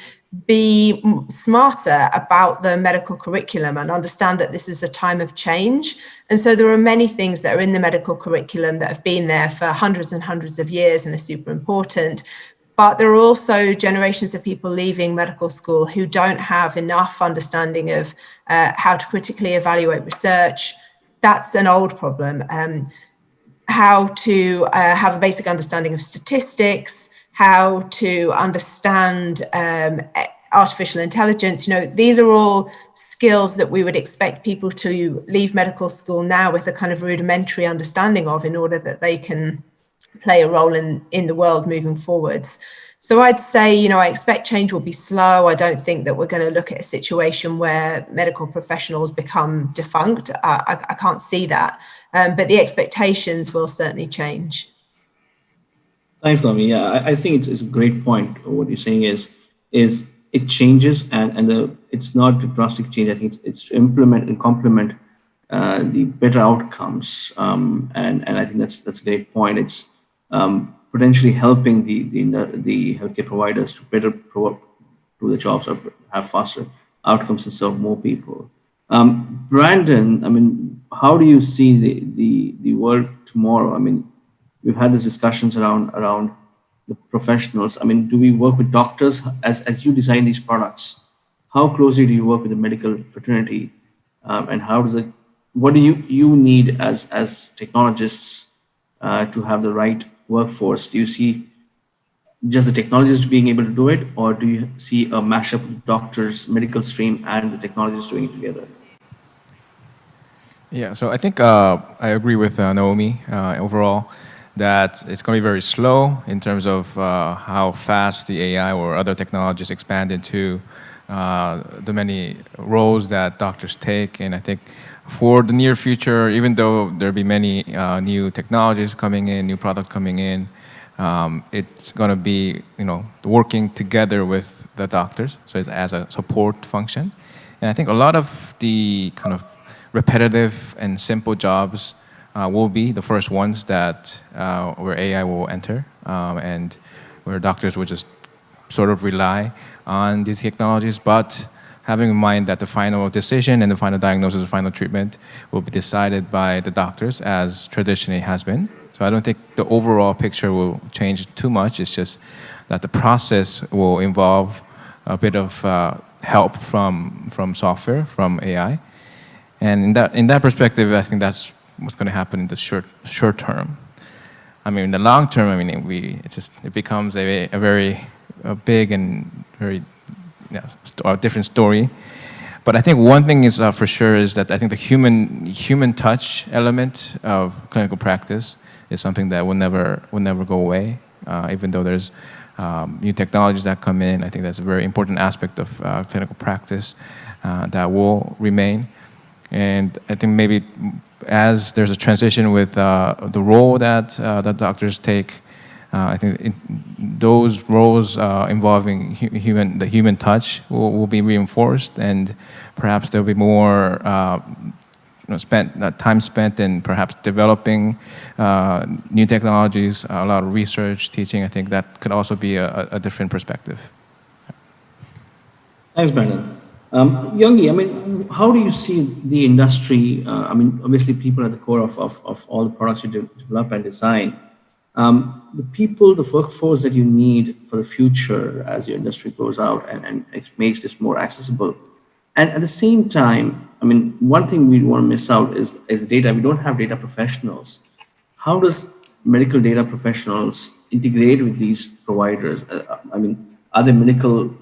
be smarter about the medical curriculum and understand that this is a time of change. And so there are many things that are in the medical curriculum that have been there for hundreds and hundreds of years and are super important. But there are also generations of people leaving medical school who don't have enough understanding of how to critically evaluate research. That's an old problem. How to have a basic understanding of statistics, how to understand artificial intelligence. You know, these are all skills that we would expect people to leave medical school now with a kind of rudimentary understanding of in order that they can play a role in the world moving forwards. So I'd say, you know, I expect change will be slow. I don't think that we're going to look at a situation where medical professionals become defunct. I can't see that. But the expectations will certainly change.
Thanks, Naomi. Yeah, I think it's a great point. What you're saying is it changes, and it's not a drastic change. I think it's to implement and complement the better outcomes, and I think that's a great point. It's potentially helping the healthcare providers to better do the jobs or have faster outcomes and serve more people. Brandon, I mean, how do you see the world tomorrow? I mean, we've had these discussions around the professionals. I mean, do we work with doctors as you design these products? How closely do you work with the medical fraternity, and what do you need as technologists to have the right workforce? Do you see just the technologists being able to do it, or do you see a mashup of doctors, medical stream, and the technologists doing it together?
Yeah, so I think I agree with Naomi overall that it's going to be very slow in terms of how fast the AI or other technologies expand into the many roles that doctors take. And I think for the near future, even though there'll be many new technologies coming in, new products coming in, it's going to be, you know, working together with the doctors, so it's as a support function. And I think a lot of the kind of repetitive and simple jobs will be the first ones that where AI will enter, and where doctors will just sort of rely on these technologies, but having in mind that the final decision and the final diagnosis and final treatment will be decided by the doctors, as traditionally has been. So I don't think the overall picture will change too much. It's just that the process will involve a bit of help from software, from AI. And in that perspective, I think that's what's going to happen in the short term. I mean, in the long term, I mean, it becomes a very big and very different story. But I think one thing is for sure is that I think the human touch element of clinical practice is something that will never go away. Even though there's new technologies that come in, I think that's a very important aspect of clinical practice that will remain. And I think maybe as there's a transition with the role that the doctors take, I think those roles involving the human touch will be reinforced, and perhaps there'll be more time spent in perhaps developing new technologies, a lot of research, teaching. I think that could also be a different perspective.
Thanks, Brandon. Yongi, I mean, how do you see the industry? I mean, obviously, people are at the core of all the products you develop and design. The people, the workforce that you need for the future as your industry goes out and it makes this more accessible. And at the same time, I mean, one thing we want to miss out is data. We don't have data professionals. How does medical data professionals integrate with these providers? I mean, are there medical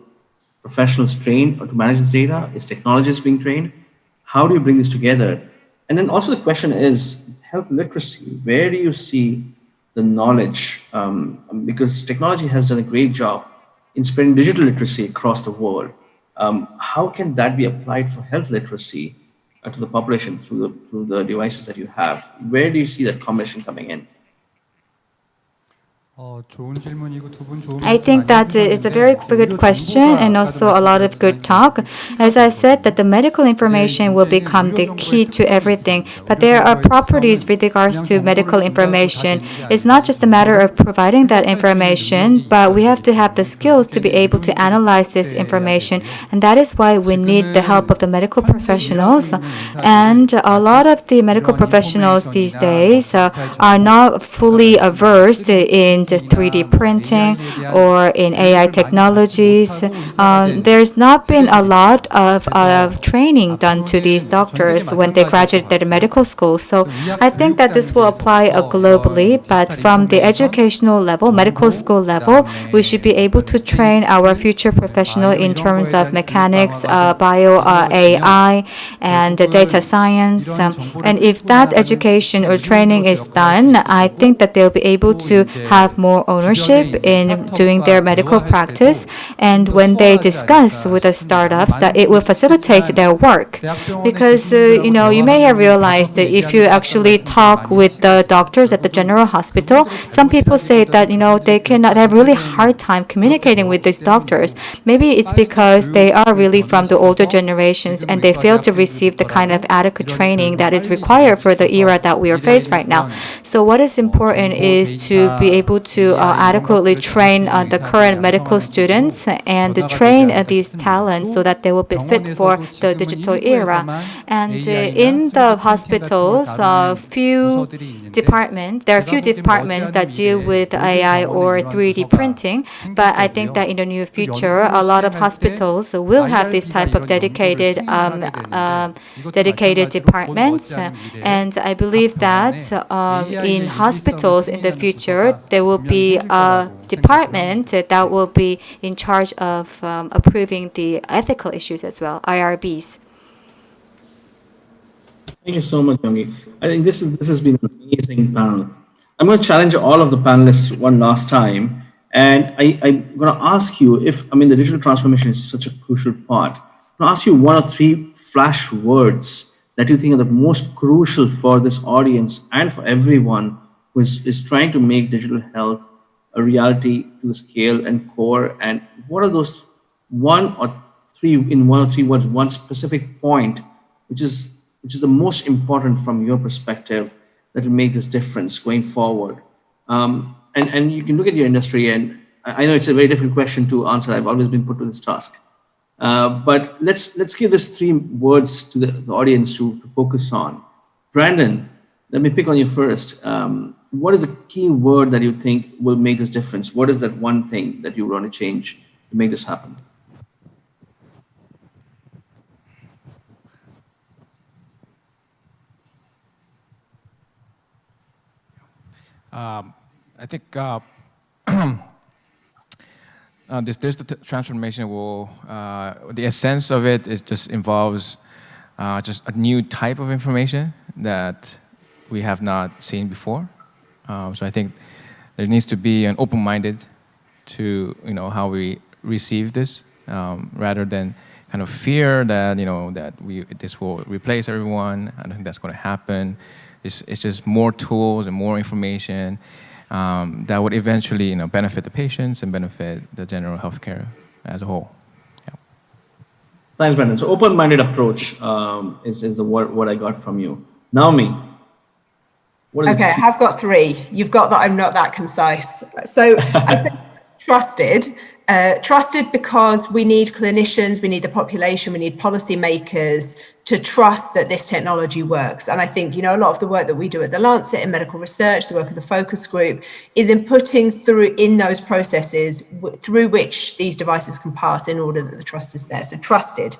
professionals trained to manage this data? Is technologists being trained? How do you bring this together? And then also the question is health literacy. Where do you see the knowledge? Because technology has done a great job in spreading digital literacy across the world. How can that be applied for health literacy to the population through the devices that you have? Where do you see that combination coming in?
좋은 질문이고 두 분 좋은
I think that is a very good question and also a lot of good talk. As I said, that the medical information will become the key to everything, but there are properties with regards to medical information. It's not just a matter of providing that information, but we have to have the skills to be able to analyze this information, and that is why we need the help of the medical professionals. And a lot of the medical professionals these days are not fully versed in 3D printing or in AI technologies. There's not been a lot of training done to these doctors when they graduate their medical school. So I think that this will apply globally, but from the educational level, medical school level, we should be able to train our future professional in terms of mechanics, bio, AI, and data science. And if that education or training is done, I think that they'll be able to have more ownership in doing their medical practice, and when they discuss with a startup, that it will facilitate their work. Because you may have realized that if you actually talk with the doctors at the general hospital, some people say that they have really hard time communicating with these doctors. Maybe it's because they are really from the older generations and they fail to receive the kind of adequate training that is required for the era that we are faced right now. So what is important is to be able to adequately train the current medical students and to train these talents so that they will be fit for the digital era. And in the hospitals, there are few departments that deal with AI or 3D printing, but I think that in the near future, a lot of hospitals will have this type of dedicated departments. And I believe that in hospitals in the future, there will be a department that will be in charge of approving the ethical issues as well, IRBs.
Thank you so much, Yongi. I think this has been an amazing panel. I'm going to challenge all of the panelists one last time, and I'm going to ask you the digital transformation is such a crucial part. I'm going to ask you one or three flash words that you think are the most crucial for this audience and for everyone who is trying to make digital health a reality to the scale and core. And what are those one or three words, one specific point, which is the most important from your perspective that will make this difference going forward? And you can look at your industry, and I know it's a very difficult question to answer. I've always been put to this task. But let's give this three words to the audience to focus on. Brandon, let me pick on you first. What is the key word that you think will make this difference? What is that one thing that you want to change to make this happen?
I think this digital transformation the essence of it is just involves just a new type of information that we have not seen before. So I think there needs to be an open-minded to how we receive this, rather than kind of fear that this will replace everyone. I don't think that's going to happen. It's just more tools and more information that would eventually benefit the patients and benefit the general healthcare as a whole. Yeah.
Thanks, Brandon. So open-minded approach is the word I got from you. Naomi, what is
Okay, I have got three. You've got that I'm not that concise. So I think trusted. Trusted because we need clinicians, we need the population, we need policymakers to trust that this technology works. And I think, a lot of the work that we do at the Lancet in medical research, the work of the focus group, is in putting through in those processes through which these devices can pass in order that the trust is there. So trusted,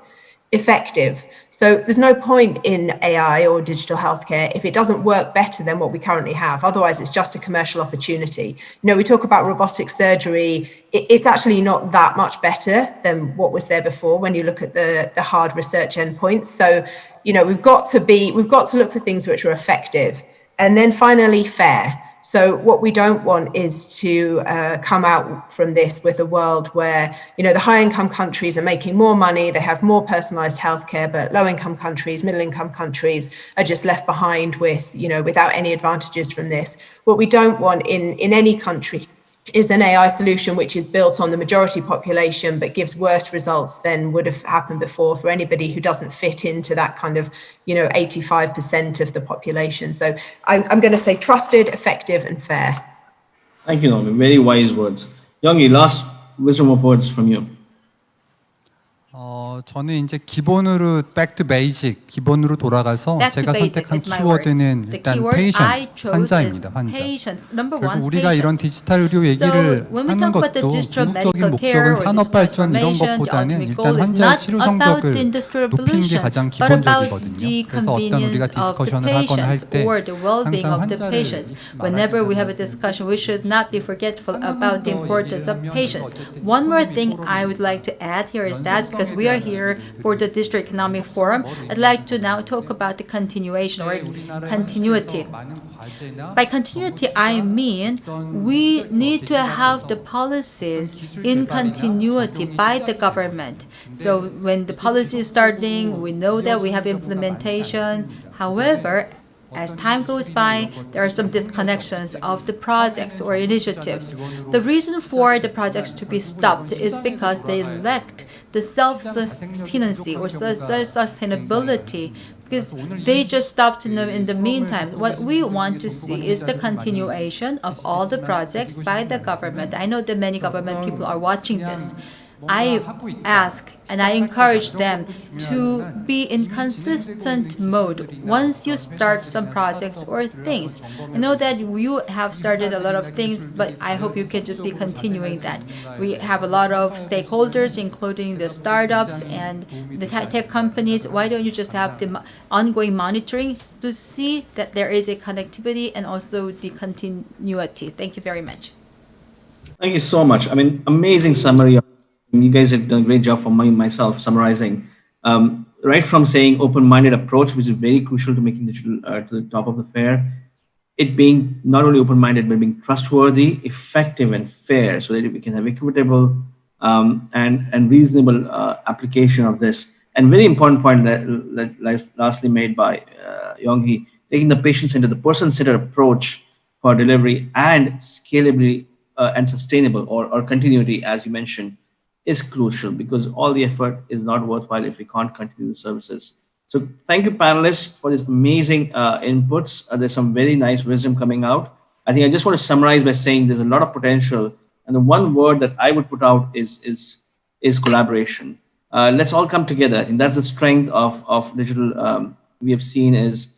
effective. So there's no point in AI or digital healthcare if it doesn't work better than what we currently have. Otherwise, it's just a commercial opportunity. We talk about robotic surgery. It's actually not that much better than what was there before when you look at the hard research endpoints. So, we've got to look for things which are effective. And then finally, fair. So what we don't want is to come out from this with a world where, the high-income countries are making more money, they have more personalized healthcare, but low-income countries, middle-income countries are just left behind with, without any advantages from this. What we don't want in any country is an AI solution which is built on the majority population but gives worse results than would have happened before for anybody who doesn't fit into that kind of 85% of the population. So I'm going to say trusted, effective and fair.
Thank you, Naomi. Very wise words. Yong, last wisdom of words from you.
저는 이제 기본으로 back to basic, 기본으로 돌아가서 제가 선택한 키워드는 일단 patient, 환자입니다. 환자. 그리고 우리가 이런 디지털 의료 얘기를 하는 것도 궁극적인 목적은 산업 발전 이런 것보다는 일단 환자의 치료 성적을 높이는 게 가장 기본적이거든요. 그래서 어떤 우리가 디스커션을 하거나 할 때 항상 환자를
Whenever we have a discussion, we should not be forgetful about the importance of patients. One more thing I would like to add here is that because we are here for the District Economic Forum, I'd like to now talk about the continuation or continuity. By continuity, I mean we need to have the policies in continuity by the government. So when the policy is starting, we know that we have implementation. However, as time goes by, there are some disconnections of the projects or initiatives. The reason for the projects to be stopped is because they lacked the self-sustenance or sustainability, because they just stopped in the meantime. What we want to see is the continuation of all the projects by the government. I know that many government people are watching this. I ask and I encourage them to be in consistent mode once you start some projects or things. I know that you have started a lot of things, but I hope you can just be continuing that. We have a lot of stakeholders, including the startups and the tech companies. Why don't you just have the ongoing monitoring to see that there is a connectivity and also the continuity? Thank you very much.
Thank you so much. I mean, amazing summary. You guys have done a great job for myself summarizing. Right from saying open-minded approach, which is very crucial to making digital to the top of the fair. It being not only open-minded, but being trustworthy, effective, and fair, so that we can have equitable and reasonable application of this. And very important point that lastly made by Yong, taking the patient-centered, the person-centered approach for delivery and scalability and sustainable or continuity, as you mentioned, is crucial, because all the effort is not worthwhile if we can't continue the services. So thank you, panelists, for these amazing inputs. There's some very nice wisdom coming out. I think I just want to summarize by saying there's a lot of potential. And the one word that I would put out is collaboration. Let's all come together. I think that's the strength of digital. We have seen is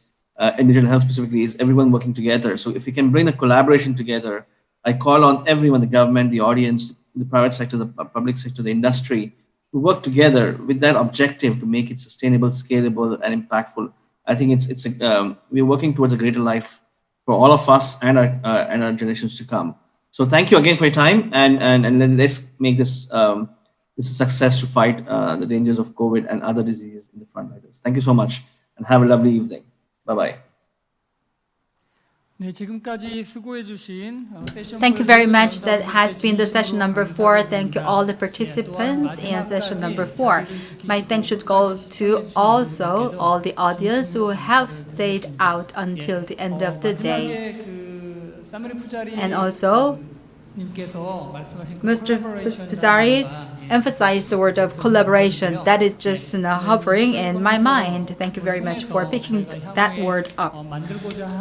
in digital health specifically is everyone working together. So if we can bring the collaboration together, I call on everyone, the government, the audience, the private sector, the public sector, the industry, to work together with that objective to make it sustainable, scalable, and impactful. I think we're working towards a greater life for all of us and our generations to come. So thank you again for your time, and let's make this a success to fight the dangers of COVID and other diseases in the front lines. Thank you so much, and have a lovely evening. Bye bye.
Thank you very much. That has been the session number 4. Thank you all the participants in session number 4. My thanks should go to also all the audience who have stayed out until the end of the day. And also Mr. Pujari emphasized the word of collaboration. That is just hovering in my mind. Thank you very much for picking that word up.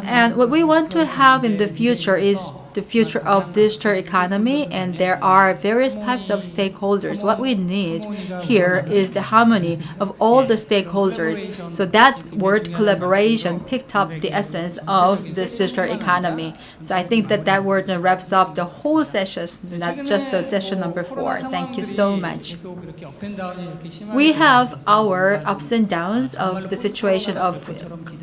And what we want to have in the future is the future of digital economy, and there are various types of stakeholders. What we need here is the harmony of all the stakeholders. So that word collaboration picked up the essence of this digital economy. So I think that that word wraps up the whole sessions, not just the session number 4. Thank you so much. We have our ups and downs of the situation of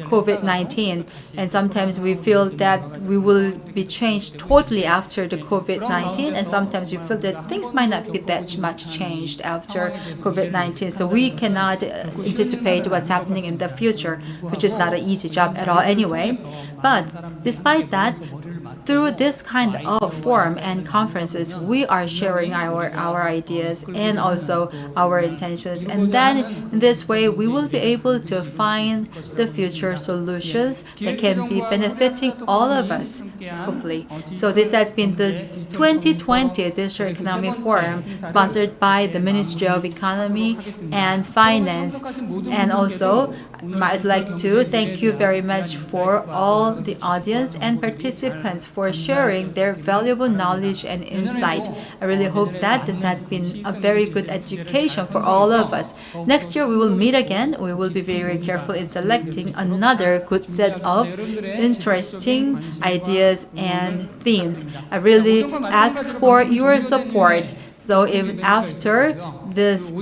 COVID-19, and sometimes we feel that we will be changed totally after the COVID-19, and sometimes we feel that things might not be that much changed after COVID-19. So we cannot anticipate what's happening in the future, which is not an easy job at all anyway. But despite that, through this kind of forum and conferences, we are sharing our ideas and also our intentions. And then in this way, we will be able to find the future solutions that can be benefiting all of us, hopefully. So this has been the 2020 Digital Economy Forum, sponsored by the Ministry of Economy and Finance. And also, I'd like to thank you very much for all the audience and participants for sharing their valuable knowledge and insight. I really hope that this has been a very good education for all of us. Next year we will meet again. We will be very careful in selecting another good set of interesting ideas and themes. I really ask for your support. So if after this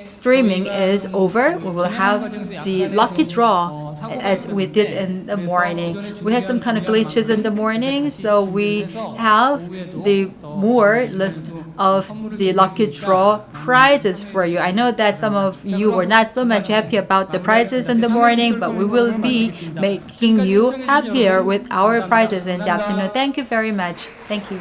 streaming is over, we will have the lucky draw as we did in the morning. We had some kind of glitches in the morning, so we have the more list of the lucky draw prizes for you. I know that some of you were not so much happy about the prizes in the morning, but we will be making you happier with our prizes in the afternoon. Thank you very much. Thank you.